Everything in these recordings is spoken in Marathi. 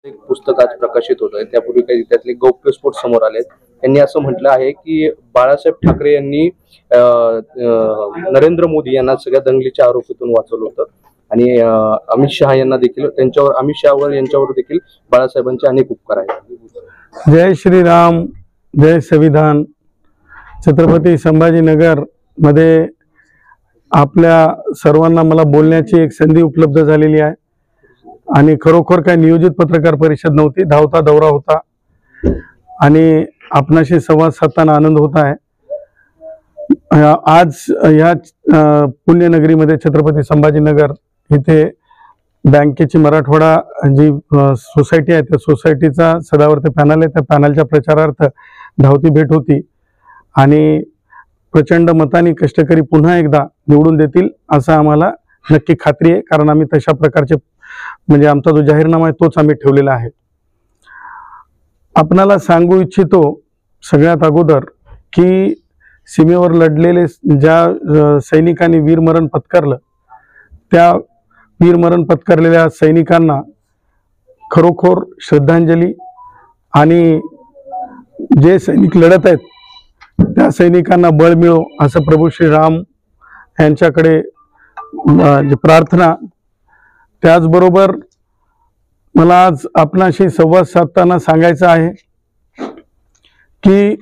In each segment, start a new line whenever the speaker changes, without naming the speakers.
एक पुस्तक आज प्रकाशित होत आहे. त्यापूर्वी काही त्यातले गौप्यस्फोट समोर आलेत. त्यांनी असं म्हटलं आहे की बाळासाहेब ठाकरे यांनी नरेंद्र मोदी यांना सगळ्या दंगलीच्या आरोपीतून वाचवलं होतं आणि अमित शहा यांना देखील अमित शहावर यांच्यावर देखील बाळासाहेबांचे अनेक उपकार आहेत.
जय श्रीराम, जय संविधान. छत्रपती संभाजीनगर मध्ये आपल्या सर्वांना मला बोलण्याची एक संधी उपलब्ध झालेली आहे आणि खरोखर काय नियोजित पत्रकार परिषद नव्हती, धावता दौरा होता आणि आपणाशी संवाद साधताना आनंद होत आहे. आज या पुण्यनगरीमध्ये छत्रपती संभाजीनगर इथे बँकेची मराठवाडा जी सोसायटी आहे त्या सोसायटीचा सदावर्त पॅनल आहे. त्या पॅनलच्या प्रचारार्थ धावती भेट होती आणि प्रचंड मताने कष्टकरी पुन्हा एकदा निवडून देतील असं आम्हाला नक्की खात्री आहे, कारण आम्ही तशा प्रकारचे म्हणजे आमचा जो जाहीरनामा आहे तोच आम्ही ठेवलेला आहे. आपणाला सांगू इच्छितो सगळ्यात अगोदर की सीमेवर लढलेले ज्या सैनिकांनी वीरमरण पत्करलं त्या वीरमरण पत्करलेल्या सैनिकांना खरोखर श्रद्धांजली आणि जे सैनिक लढत आहेत त्या सैनिकांना बळ मिळो असं प्रभू श्रीराम यांच्याकडे प्रार्थना. त्याचबरोबर मला आज आपणाशी संवाद साधताना सांगायचं आहे की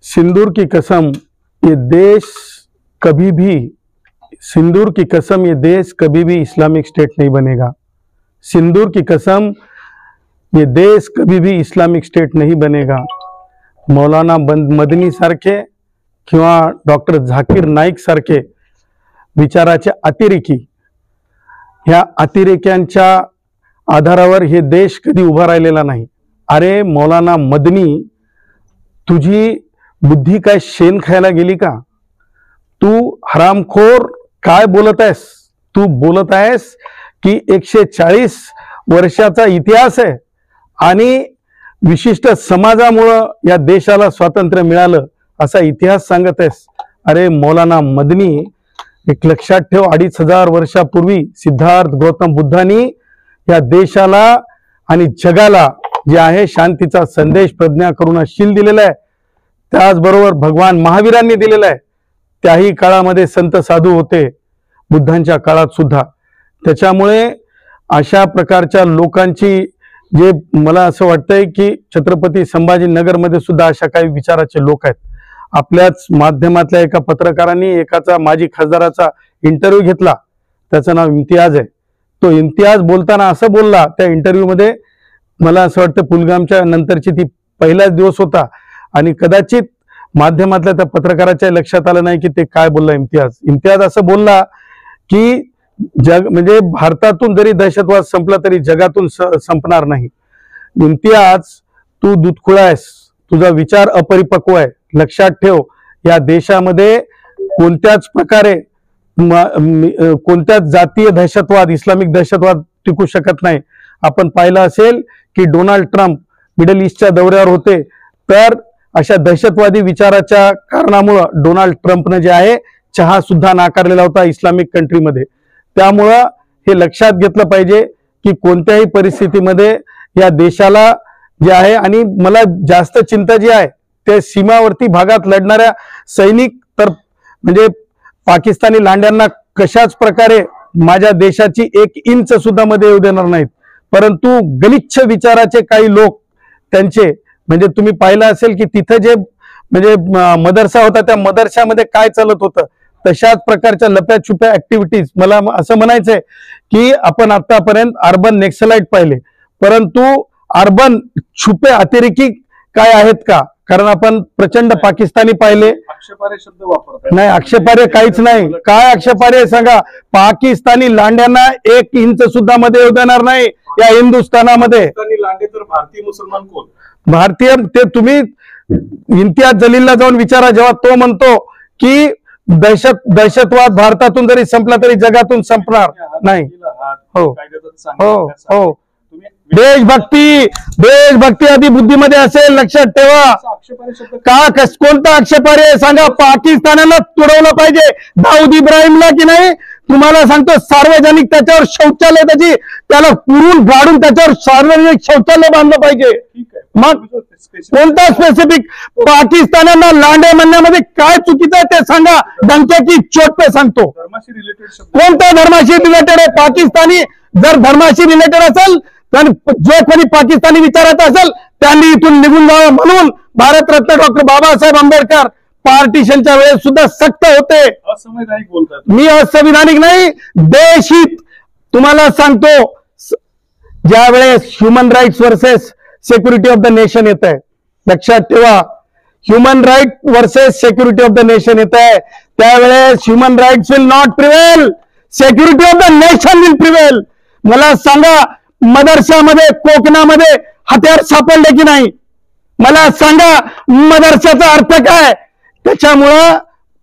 सिंदूर की कसम ये देश कभी भी सिंदूर की कसम ये देश कभी भी इस्लामिक स्टेट नहीं बनेगा. सिंदूर की कसम ये देश कभी भी इस्लामिक स्टेट नहीं बनेगा. मौलाना मदनी सारखे किंवा डॉक्टर झाकीर नाईक सारखे विचाराचे अतिरेकी ह्या अतिरेक्यांच्या आधारावर हे देश कधी उभा राहिलेला नाही. अरे मौलाना मदनी, तुझी बुद्धी काय शेण खायला गेली का? तू हरामखोर काय बोलत आहेस? तू बोलत आहेस की 140 वर्षाचा इतिहास आहे आणि विशिष्ट समाजामुळं या देशाला स्वातंत्र्य मिळालं असा इतिहास सांगत आहेस. अरे मौलाना मदनी, एक लक्षात ठेव, 2500 वर्षापूर्वी सिद्धार्थ गौतम बुद्धांनी या देशाला आणि जगाला जे आहे शांतीचा संदेश प्रज्ञा करुणाशील दिलेला आहे. त्याचबरोबर भगवान महावीरांनी दिलेला आहे. त्याही काळामध्ये संत साधू होते, बुद्धांच्या काळात सुद्धा. त्याच्यामुळे अशा प्रकारच्या लोकांची जे मला असं वाटतंय की छत्रपती संभाजीनगरमध्ये सुद्धा अशा काही विचाराचे लोक आहेत. आपल्याच माध्यमातल्या एका पत्रकारांनी एकाचा माजी खासदाराचा इंटरव्ह्यू घेतला, त्याचं नाव इम्तियाज आहे. तो इम्तियाज बोलताना असं बोलला त्या इंटरव्ह्यूमध्ये, मला असं वाटतं पुलगामच्या नंतरची ती पहिलाच दिवस होता आणि कदाचित माध्यमातल्या त्या पत्रकाराच्या लक्षात आलं नाही की ते काय बोलला इम्तियाज असं बोलला की जग म्हणजे भारतातून जरी दहशतवाद संपला तरी जगातून संपणार नाही. इम्तियाज, तू दूधखुळा आहेस, तुझा विचार अपरिपक्व आहे. लक्षात ठेव, या देशामध्ये कोणत्याच प्रकारे कोणत्याच जातीय दहशतवाद, इस्लामिक दहशतवाद टिकू शकत नाही. आपण पाहिलं असेल की डोनाल्ड ट्रम्प मिडल ईस्टच्या दौऱ्यावर होते, तर अशा दहशतवादी विचाराच्या कारणामुळं डोनाल्ड ट्रम्पनं जे आहे चहा सुद्धा नाकारलेला होता इस्लामिक कंट्रीमध्ये. त्यामुळं हे लक्षात घेतलं पाहिजे की कोणत्याही परिस्थितीमध्ये या देशाला जे आहे, आणि मला जास्त चिंता जी आहे ते सीमावर्ती भागात लढणाऱ्या सैनिक, तर म्हणजे पाकिस्तानी लांड्यांना कशाच प्रकारे माझ्या देशाची 1 इंच सुद्धा मध्ये येऊ देणार नाहीत. परंतु गलिच्छ विचाराचे काही लोक त्यांचे म्हणजे तुम्ही पाहिलं असेल की तिथे जे म्हणजे मदरसा होता त्या मदरशामध्ये काय चालत होतं, तशाच प्रकारच्या लप्याछुप्या ऍक्टिव्हिटीज. मला असं म्हणायचंय की आपण आतापर्यंत अर्बन नेक्सलाइट पाहिले, परंतु अर्बन छुपे अतिरेकी काय आहेत का? कारण आपण प्रचंड पाकिस्तानी पाहिले.
आक्षेपार्ह शब्द वापरतात.
नाही, आक्षेपार्ह काहीच नाही. काय आक्षेपार्ह सांगा? पाकिस्तानी लांड्यांना 1 इंच सुद्धा मध्ये येऊ देणार नाही या हिंदुस्थानामध्ये.
लांडे तर भारतीय मुसलमान कोण?
भारतीय ते तुम्ही इम्तियाज जलीलला जाऊन विचारा, जेव्हा तो म्हणतो की दहशतवाद भारतातून जरी संपला तरी जगातून संपणार नाही. हो हो हो, देशभक्ती आधी बुद्धीमध्ये असेल, लक्षात ठेवा. कोणता आक्षेपार्ह सांगा? पाकिस्तानाला तुडवलं पाहिजे, दाऊद इब्राहिमला की नाही, तुम्हाला सांगतो सार्वजनिक त्याच्यावर शौचालय त्याला पुरून गाडून त्याच्यावर सार्वजनिक शौचालय बांधलं पाहिजे. मग कोणता स्पेसिफिक पाकिस्तानांना लांडे म्हणण्यामध्ये काय चुकीचं आहे ते सांगा. डंक्याची चोट पे सांगतो. कोणत्या धर्माशी रिलेटेड आहे? पाकिस्तानी जर धर्माशी रिलेटेड असेल तर जो कोणी पाकिस्तानी विचारात असेल त्यांनी इथून निघून जावं. म्हणून भारतरत्न डॉक्टर बाबासाहेब आंबेडकर पार्टिशनच्या वेळेस सुद्धा सक्त होते.
असंवैधानिक बोलतात.
मी असंविधानिक नाही, देशहित तुम्हाला सांगतो. ज्या वेळेस human rights versus security of the nation येत आहे, लक्षात ठेवा, human right versus security of the nation येत आहे, त्यावेळेस human rights will not prevail, security of the nation will prevail. मला सांगा मदरशामध्ये कोकणामध्ये हत्यार सापडले की नाही? मला सांगा मदरशाचा अर्थ काय? त्याच्यामुळं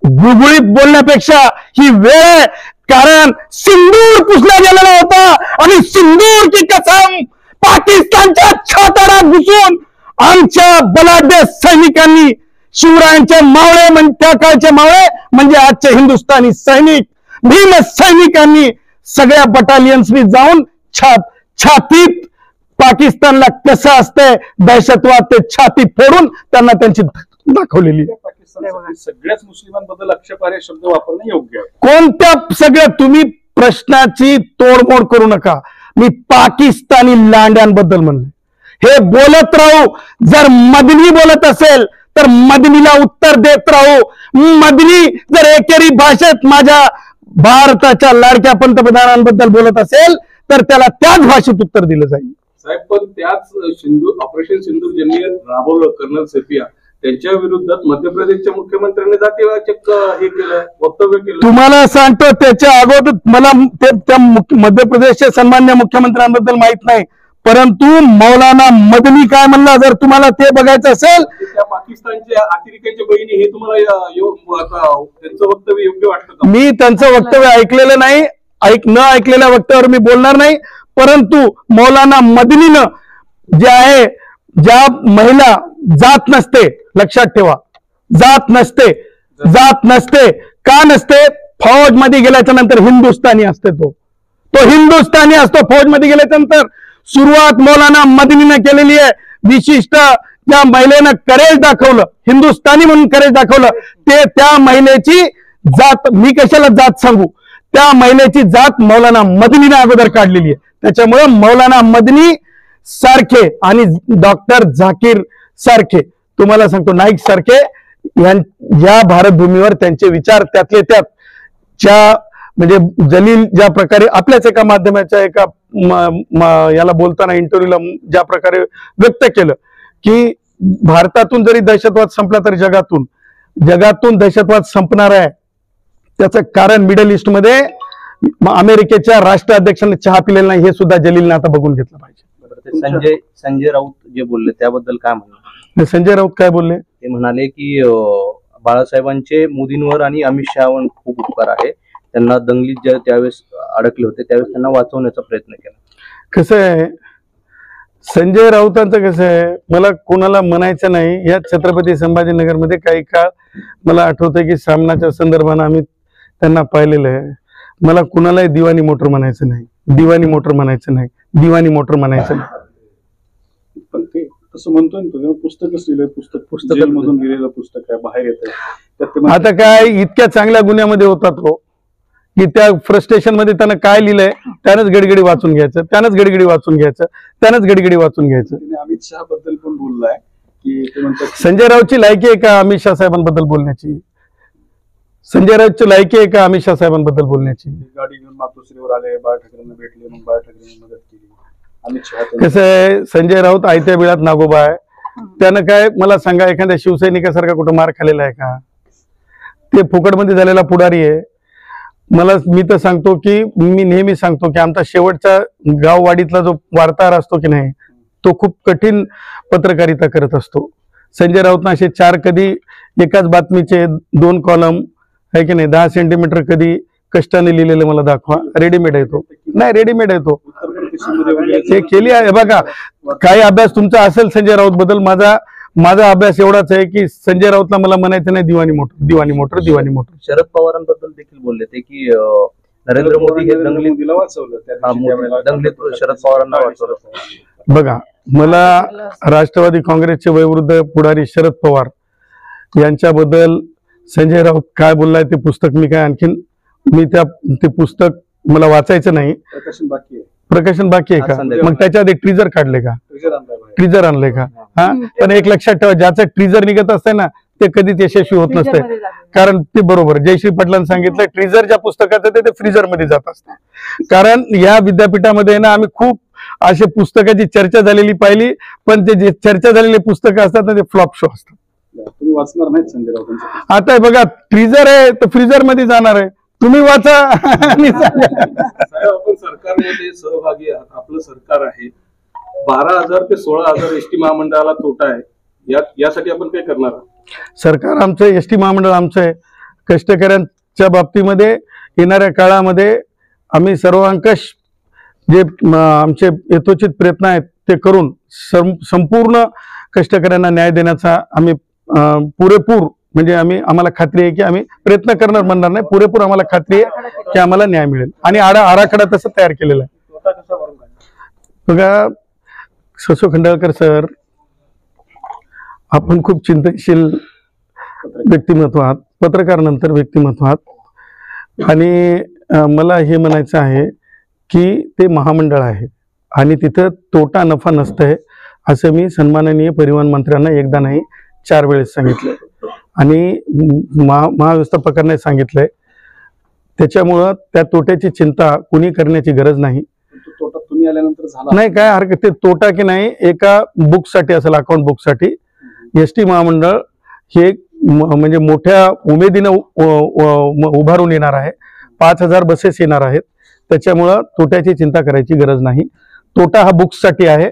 गुळगुळीत बोलण्यापेक्षा ही वेळ आहे. कारण सिंदूर पुसला गेलेला होता आणि सिंदूर की कसम पाकिस्तानच्या छाताडात घुसून आमच्या बलाढ्य सैनिकांनी, शिवरायांचे मावळे त्या काळचे मावळे म्हणजे आजचे हिंदुस्थानी सैनिक, भीम सैनिकांनी सगळ्या बटालियन्सनी जाऊन छातीत पाकिस्तानला कसं असतंय दहशतवाद ते छाती फोडून त्यांना त्यांची दाखवलेली.
पाकिस्तान सगळ्याच मुस्लिमांबद्दल आक्षेपार्ह शब्द वापरणं योग्य आहे.
कोणत्या सगळ्या तुम्ही प्रश्नाची तोडमोड करू नका. मी पाकिस्तानी लांड्यांबद्दल म्हणले. हे बोलत राहू. जर मदनी बोलत असेल तर मदनीला उत्तर देत राहू. मदनी जर एकेरी भाषेत माझ्या भारताच्या लाडक्या पंतप्रधानांबद्दल बोलत असेल तर त्याला त्याच भाषेत उत्तर दिलं जाईल.
साहेब, पण त्याच सिंधू ऑपरेशन सिंधूर ज्यांनी राबवलं कर्नल सेफिया त्यांच्या विरुद्धात मध्य प्रदेशच्या मुख्यमंत्र्यांनी जातीवाचक हे केलं, वक्तव्य केलं.
तुम्हाला सांगतो त्याच्या अगोदर मला त्या मध्य प्रदेशच्या सन्मान्य मुख्यमंत्र्यांबद्दल माहित नाही, परंतु मौलाना मदनी काय म्हणला जर तुम्हाला ते बघायचं असेल,
त्या पाकिस्तानच्या अतिरेक्यांच्या बहिणी हे तुम्हाला त्यांचं वक्तव्य योग्य वाटतं का?
मी त्यांचं वक्तव्य ऐकलेलं नाही. न ऐकलेल्या वक्तव्यावर मी बोलणार नाही. परंतु मौलाना मदनीनं जे आहे, ज्या महिला जात नसते, लक्षात ठेवा, जात नसते का नसते? फौज मध्ये गेल्याच्या नंतर हिंदुस्थानी असते. तो हिंदुस्थानी असतो फौज मध्ये गेल्याच्या नंतर. सुरुवात मौलाना मदनीनं केलेली आहे. विशिष्ट ज्या महिलेनं करेज दाखवलं, हिंदुस्थानी म्हणून करेज दाखवलं, ते त्या महिलेची जात, मी कशाला जात सांगू, त्या महिलेची जात मौलाना मदनीनं अगोदर काढलेली आहे. त्याच्यामुळे मौलाना मदनी सारखे आणि डॉक्टर झाकीर सारखे, तुम्हाला सांगतो नाईक सारखे, या भारतभूमीवर त्यांचे विचार त्यातले त्यात म्हणजे जलील ज्या प्रकारे आपल्याच एका माध्यमाच्या एका याला बोलताना इंटरव्ह्यूला ज्या प्रकारे व्यक्त केलं की भारतातून जरी दहशतवाद संपला तरी जगातून दहशतवाद संपणार आहे. त्याचं कारण मिडल ईस्ट मध्ये अमेरिकेच्या राष्ट्राध्यक्षांनी चहा पिलेला नाही, हे सुद्धा जलीलने आता बघून घेतलं पाहिजे.
संजय राऊत जे बोलले त्याबद्दल काय म्हणलं?
संजय राऊत काय बोलले? ते
म्हणाले की बाळासाहेबांचे मोदींवर आणि अमित शहावर खूप उपकार आहे. त्यांना दंगलीत त्यावेळेस अडकले होते त्यावेळेस त्यांना वाचवण्याचा प्रयत्न केला. कसं आहे
संजय राऊतांचं, कसं आहे, मला कोणाला म्हणायचं नाही. या छत्रपती संभाजीनगरमध्ये काही काळ मला आठवतंय की सामनाच्या संदर्भाने आम्ही त्यांना पाहिलेलं आहे. मला कुणालाही दिवाणी मोटर म्हणायचं नाही.
पण ते तसं म्हणतोय ना, तुम्ही पुस्तकच लिहिलंय, पुस्तक मधून लिहिलेलं पुस्तक आहे, बाहेर येत.
आता काय इतक्या चांगल्या गुन्ह्यामध्ये होता तो की त्या फ्रस्ट्रेशन मध्ये त्यानं काय लिहिलंय त्यानंच गडगडी वाचून घ्यायचं.
अमित शहा बद्दल पण बोललाय की ते म्हणतात
संजय राऊतची लायकी आहे का अमित शहा साहेबांबद्दल बोलण्याची?
गाडी घेऊन मातोश्रीवर आले, बाळ ठाकरेंना भेटले, मग बाळ ठाकरेंनी मदत केली. अमित शहा
कसं आहे, संजय राऊत आयत्या बिळात नागोबा आहे. त्यानं काय मला सांगा, एखाद्या शिवसैनिकासारखा कुठं मार खाल्लेला आहे का? ते फुकटमध्ये झालेला पुढारी आहे. मी तर सांगतो की मी नेहमी सांगतो की आमचा शेवटचा गाववाडीतला जो वार्ताहर असतो की नाही, तो खूप कठीण पत्रकारिता करत असतो. संजय राऊतनं असे 4 कधी एकाच बातमीचे 2 कॉलम आहे की नाही, 10 सेंटीमीटर कधी कष्टाने लिहिलेलं मला दाखवा. रेडीमेड आहे तो. ते केली आहे. बघा, काही अभ्यास तुमचा असेल संजय राऊत बद्दल, माझा अभ्यास एवढाच आहे की संजय राऊतला मला म्हणायचं नाही दिवाणी मोटर.
शरद पवारांबद्दल देखील बोलले ते की नरेंद्र मोदी हे दंगलीत
मोदीला वाचवलं त्या
हा,
दिवशी त्यावेळेला.
दंगलीत शरद पवारांना वाचवलं.
बघा, मला राष्ट्रवादी काँग्रेसचे वयोवृद्ध पुढारी शरद पवार यांच्याबद्दल संजय राऊत काय बोललाय ते पुस्तक मी काय आणखीन ते पुस्तक मला वाचायचं नाही,
प्रकाशन बाकी आहे.
प्रकाशन बाकी आहे
आज
का?
संध्याकाळी.
मग त्याच्या आधी ट्रिजर काढले का?
ट्रिगर आणलाय बाहेर.
ट्रिजर आणले का? हा, पण एक लक्षात ठेवा, ज्याचं ट्रिजर निघत असतंय ना ते कधीच यशस्वी होत नसते. कारण ते बरोबर जयश्री पाटलांनी सांगितलं, ट्रिजर ज्या पुस्तकाचं ते फ्रीजर मध्ये जात असतं. कारण या विद्यापीठामध्ये ना आम्ही खूप असे पुस्तकाची चर्चा झालेली पाहिली, पण ते जे चर्चा झालेली पुस्तकं असतात ना ते फ्लॉप शो असतात.
तुम्ही वाचणार नाहीत संजय राऊतांचं.
आता हे बघा, ट्रिजर आहे तर फ्रीजर मध्ये जाणार आहे, तुम्ही वाचा आणि सांगा.
साहेब, आपण सरकारमध्ये सहभागी आहात, आपलं सरकार आहे. 12,000 ते 16,000 एसटी महामंडळाला तोटा आहे. यासाठी आपण काय करणार आहात?
सरकार आमचं, एस टी महामंडळ आमचं आहे. कष्टकऱ्यांच्या बाबतीमध्ये येणाऱ्या काळामध्ये आम्ही सर्वांकष जे आमचे यथोचित प्रयत्न आहेत ते करून संपूर्ण कष्टकऱ्यांना न्याय देण्याचा आम्ही पुरेपूर, म्हणजे आम्हाला खात्री आहे की आम्ही प्रयत्न करणार म्हणणार नाही, पुरेपूर आम्हाला खात्री आहे की आम्हाला न्याय मिळेल. आणि आराखडा तसं तयार केलेला आहे. बघा ससो खंडाळकर सर, आपण खूप चिंतनशील व्यक्तिमत्व आहात, पत्रकार नंतर व्यक्तिमत्व आहात. आणि मला हे म्हणायचं आहे की ते महामंडळ आहे आणि तिथं तोटा नफा नसतंय असं मी सन्माननीय परिवहन मंत्र्यांना एकदा नाही 4 वेळेस सांगितलंय आणि महाव्यवस्थापकांना सांगितलंय. त्याच्यामुळं त्या तोट्याची चिंता कुणी करण्याची गरज नाही.
तो तोटा तुम्ही आल्यानंतर झाला
नाही, काय हरकत, ते तोटा की नाही एका बुकसाठी असेल, अकाउंट बुकसाठी. एस टी महामंडळ हे म्हणजे मोठ्या उमेदीनं उभारून येणार आहे. 5,000 बसेस येणार आहेत. त्याच्यामुळं तोट्याची चिंता करायची गरज नाही. तोटा हा बुक्ससाठी आहे.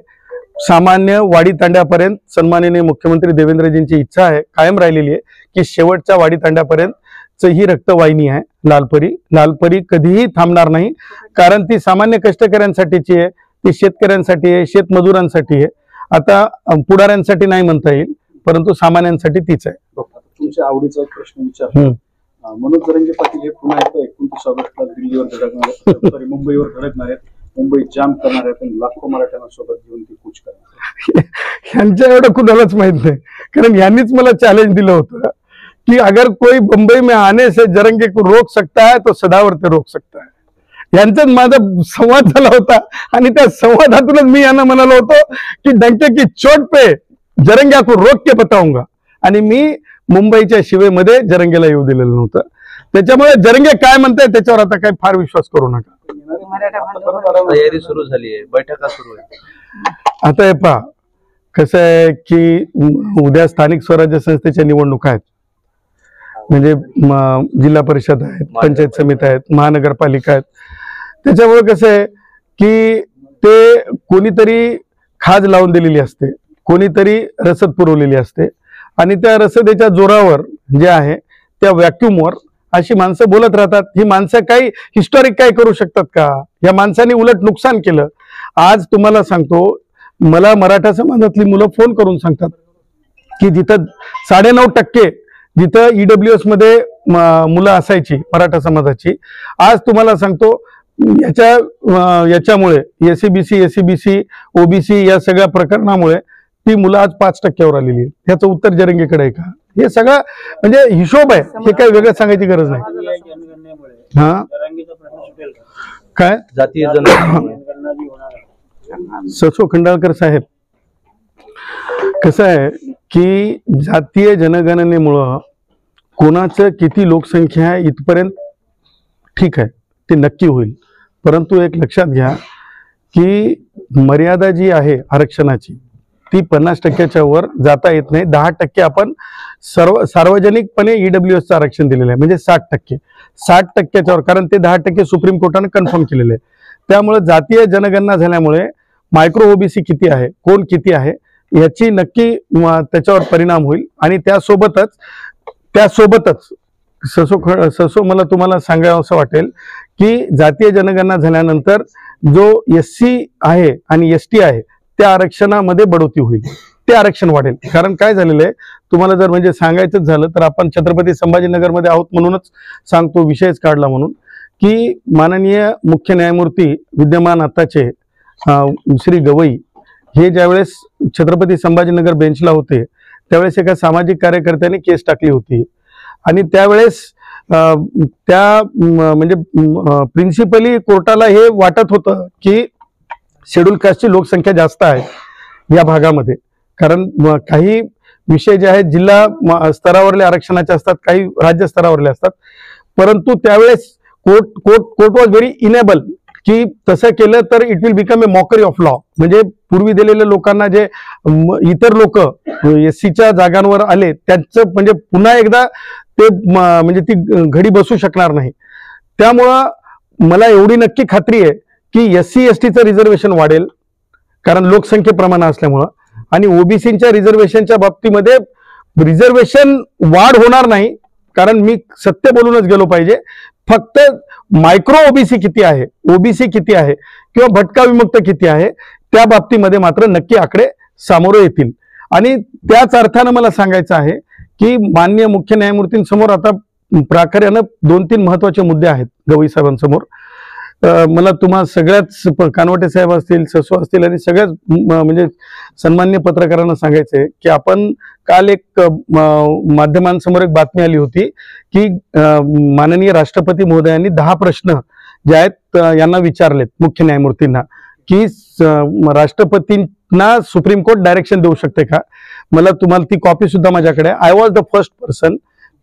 सामान्य वाडी तांड्यापर्यंत सन्माननीय मुख्यमंत्री देवेंद्रजींची इच्छा आहे, कायम राहिलेली आहे, की शेवटच्या वाडी तांड्यापर्यंत ही रक्तवाहिनी आहे लालपरी कधीही थांबणार नाही. कारण ती सामान्य कष्टकऱ्यांसाठीची आहे, ती शेतकऱ्यांसाठी आहे, शेतमजुरांसाठी आहे. आता पुढाऱ्यांसाठी नाही म्हणता येईल, परंतु सामान्यांसाठी तीच आहे.
तुमच्या आवडीचा एक प्रश्न विचार. मनोज जरांगे पाटील हे पुन्हा एकदा 29 ऑगस्टला दिल्लीवर धडकणार, मुंबईवर धडकणार आहेत, मुंबई जाम करणार आहेत आणि लाखो मराठ्यांना सोबत घेऊन ती कूच करणार.
ह्यांच्या एवढं कुणालाच माहित नाही, कारण यांनीच मला चॅलेंज दिलं होतं कि अगर कोई बंबई में आने से जरंगे को रोक सकता है तो सदावर ते रोक सकता है. यांचाच माझा संवाद झाला होता आणि त्या संवादातूनच मी यांना म्हणालो होतो की डंके की चोट पे जरंग्या को रोक के बताऊंगा. आणि मी मुंबईच्या शिवेमध्ये जरंगेला येऊ दिलेलं नव्हतं. त्याच्यामुळे जरंगे काय म्हणताय त्याच्यावर आता काही फार विश्वास करू नका.
तयारी सुरू झाली आहे, बैठका सुरू आहे.
आता हे पहा, कसं आहे की उद्या स्थानिक स्वराज्य संस्थेच्या निवडणुका आहेत. म्हणजे जिल्हा परिषद आहेत, पंचायत समिती आहेत, महानगरपालिका आहेत. त्याच्यामुळे कसं आहे की ते कोणीतरी खाज लावून दिलेली असते, कोणीतरी रसद पुरवलेली असते आणि त्या रसदेच्या जोरावर जे आहे त्या व्हॅक्युमवर अशी माणसं बोलत राहतात. ही माणसं काही हिस्टॉरिक काय करू शकतात का? या माणसांनी उलट नुकसान केलं. आज तुम्हाला सांगतो, मला मराठा समाजातली मुलं फोन करून सांगतात की जिथं 9.5% जिथं EWS मध्ये मुलं असायची मराठा समाजाची, आज तुम्हाला सांगतो याच्यामुळे SCBC, OBC या सगळ्या प्रकरणामुळे ती मुलं आज 5%वर आलेली आहे. याचं उत्तर जरंगेकडे आहे का? हे सगळं म्हणजे हिशोब आहे, हे काही वेगळं सांगायची गरज नाही. हा काय
जातीय
ससो खंडाळकर साहेब, कसं आहे की जातीय जनगणनेमुळं कोणाचं किती लोकसंख्या आहे इथपर्यंत ठीक आहे, ते नक्की होईल. परंतु एक लक्षात घ्या की मर्यादा जी आहे आरक्षणाची ती 50%च्या वर जाता येत नाही. 10% आपण सार्वजनिकपणे EWSचं आरक्षण दिलेलं आहे, म्हणजे 60%च्या वर, कारण ते 10% सुप्रीम कोर्टाने कन्फर्म केलेले आहे. त्यामुळे जातीय जनगणना झाल्यामुळे मायक्रो OBC किती आहे, कोण किती आहे याची नक्की त्याच्यावर परिणाम होईल. आणि त्यासोबतच ससो मला तुम्हाला सांगावं असं वाटेल की जातीय जनगणना झाल्यानंतर जो SC आहे आणि ST आहे त्या आरक्षणामध्ये बढोती होईल, ते आरक्षण वाढेल. कारण काय झालेलं आहे तुम्हाला जर म्हणजे सांगायचंच झालं तर आपण छत्रपती संभाजीनगरमध्ये आहोत म्हणूनच सांगतो, विषयच काढला म्हणून, की माननीय मुख्य न्यायमूर्ती विद्यमान आताचे श्री गवई हे ज्यावेळेस छत्रपती संभाजीनगर बेंचला होते त्यावेळेस एका सामाजिक कार्यकर्त्याने केस टाकली होती आणि त्यावेळेस म्हणजे प्रिन्सिपली कोर्टाला हे वाटत होतं की शेड्यूल कास्टची लोकसंख्या जास्त आहे या भागामध्ये, कारण काही विषय जे आहेत जिल्हा स्तरावरले आरक्षणाचे असतात, काही राज्य स्तरावरले असतात, परंतु त्यावेळेस कोर्ट वॉज व्हेरी इनेबल की तसं केलं तर it will become a mockery of law. म्हणजे पूर्वी दिलेल्या लोकांना जे इतर लोक SCच्या जागांवर आले त्यांचं म्हणजे पुन्हा एकदा ते म्हणजे ती घडी बसू शकणार नाही. त्यामुळं मला एवढी नक्की खात्री आहे की SC STचं रिझर्वेशन वाढेल कारण लोकसंख्येप्रमाणे असल्यामुळं, आणि ओबीसीच्या रिझर्वेशनच्या बाबतीमध्ये रिझर्वेशन वाढ होणार नाही, कारण मी सत्य बोलूनच गेलो पाहिजे. फक्त मायक्रो ओबीसी किती आहे, ओबीसी किती आहे किंवा भटका विमुक्त किती आहे त्या बाबतीमध्ये मात्र नक्की आकडे सामोरे येतील. आणि त्याच अर्थानं मला सांगायचं आहे की माननीय मुख्य न्यायमूर्तींसमोर आता प्राखर्यानं 2-3 महत्वाचे मुद्दे आहेत गवई साहेबांसमोर. मला तुम्हा सगळ्याच कानवटे साहेब असतील, ससो असतील आणि सगळ्याच म्हणजे सन्मान्य पत्रकारांना सांगायचंय की आपण काल एक माध्यमांसमोर एक बातमी आली होती की माननीय राष्ट्रपती महोदयांनी 10 प्रश्न जे आहेत यांना विचारलेत मुख्य न्यायमूर्तींना की राष्ट्रपतींना सुप्रीम कोर्ट डायरेक्शन देऊ शकते का. मला तुम्हाला ती कॉपी सुद्धा माझ्याकडे आहे. I was the first person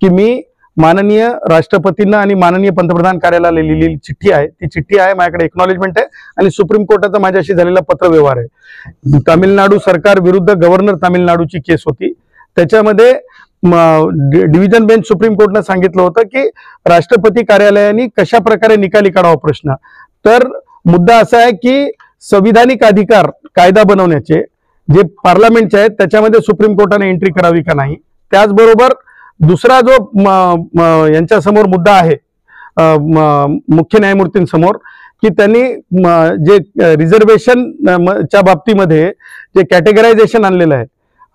की मी माननीय राष्ट्रपतींना आणि माननीय पंतप्रधान कार्यालयाला लिहिलेली चिठ्ठी आहे, ती चिठ्ठी आहे माझ्याकडे, एक्नॉलेजमेंट आहे आणि सुप्रीम कोर्टाचा माझ्याशी झालेला पत्रव्यवहार आहे. तामिळनाडू सरकार विरुद्ध गव्हर्नर तामिळनाडूची केस होती, त्याच्यामध्ये डिव्हिजन बेंच सुप्रीम कोर्टनं सांगितलं होतं की राष्ट्रपती कार्यालयाने कशा प्रकारे निकाली काढावा प्रश्न. तर मुद्दा असा आहे की संविधानिक अधिकार कायदा बनवण्याचे जे पार्लमेंटचे आहेत त्याच्यामध्ये सुप्रीम कोर्टाने एंट्री करावी का नाही. त्याचबरोबर दुसरा जो यांच्यासमोर मुद्दा आहे मुख्य न्यायमूर्तींसमोर की त्यांनी जे रिझर्वेशन च्या बाबतीमध्ये जे कॅटेगरायझेशन आणलेलं आहे,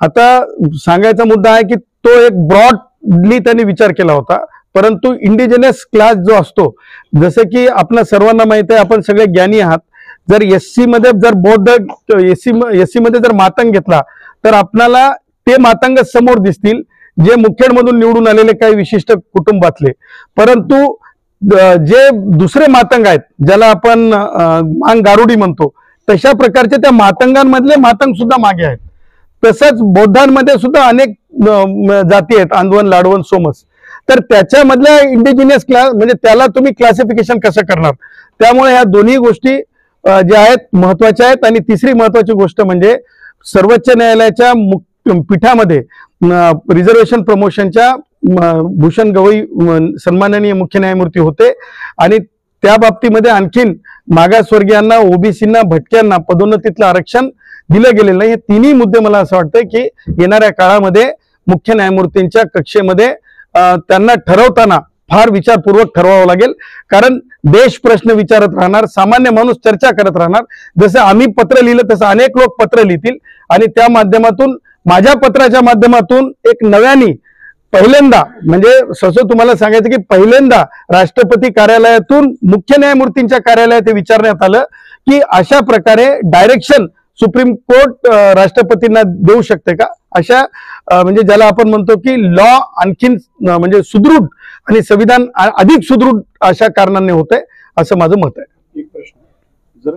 आता सांगायचा मुद्दा आहे की तो एक ब्रॉडली त्यांनी विचार केला होता, परंतु इंडिजिनस क्लास जो असतो, जसं की आपल्या सर्वांना माहिती आहे, आपण सगळे ज्ञानी आहात, जर SC मध्ये जर बौद्ध SC मध्ये जर मातंग घेतला तर आपल्याला ते मातंग समोर दिसतील जे मुखेडमधून निवडून आलेले काही विशिष्ट कुटुंबातले, परंतु जे दुसरे मातंग आहेत ज्याला आपण मांग गारुडी म्हणतो तशा प्रकारचे त्या मातंगांमधले मातंग सुद्धा मागे आहेत. तसंच बौद्धांमध्ये सुद्धा अनेक जाती आहेत, आंदवन, लाडवण, सोमस. तर त्याच्यामधल्या इंडिजिनियस क्लास म्हणजे त्याला तुम्ही क्लासिफिकेशन कसं करणार. त्यामुळे ह्या दोन्ही गोष्टी ज्या आहेत महत्वाच्या आहेत. आणि तिसरी महत्वाची गोष्ट म्हणजे सर्वोच्च न्यायालयाच्या पीठामध्ये रिझर्वेशन प्रमोशनच्या भूषण गवई सन्माननीय मुख्य न्यायमूर्ती होते आणि त्या बाबतीमध्ये आणखीन मागासवर्गीयांना, ओबीसींना, भटक्यांना पदोन्नतीतलं आरक्षण दिलं गेलेलं नाही. हे तिन्ही मुद्दे मला असं वाटतं की येणाऱ्या काळामध्ये मुख्य न्यायमूर्तींच्या कक्षेमध्ये त्यांना ठरवताना फार विचारपूर्वक ठरवावं लागेल, कारण देश प्रश्न विचारत राहणार, सामान्य माणूस चर्चा करत राहणार. जसं आम्ही पत्र लिहिलं तसं अनेक लोक पत्र लिहितील आणि त्या माध्यमातून, माझ्या पत्राच्या माध्यमातून एक नव्याने पहिल्यांदा म्हणजे ससो तुम्हाला सांगायचं की पहिल्यांदा राष्ट्रपती कार्यालयातून मुख्य न्यायमूर्तींच्या कार्यालयात विचारण्यात आलं की अशा प्रकारे डायरेक्शन सुप्रीम कोर्ट राष्ट्रपतींना देऊ शकते का. अशा म्हणजे ज्याला आपण म्हणतो की लॉ आणखीन म्हणजे सुदृढ आणि संविधान अधिक सुदृढ अशा कारणाने होतंय असं माझं मत आहे.
एक प्रश्न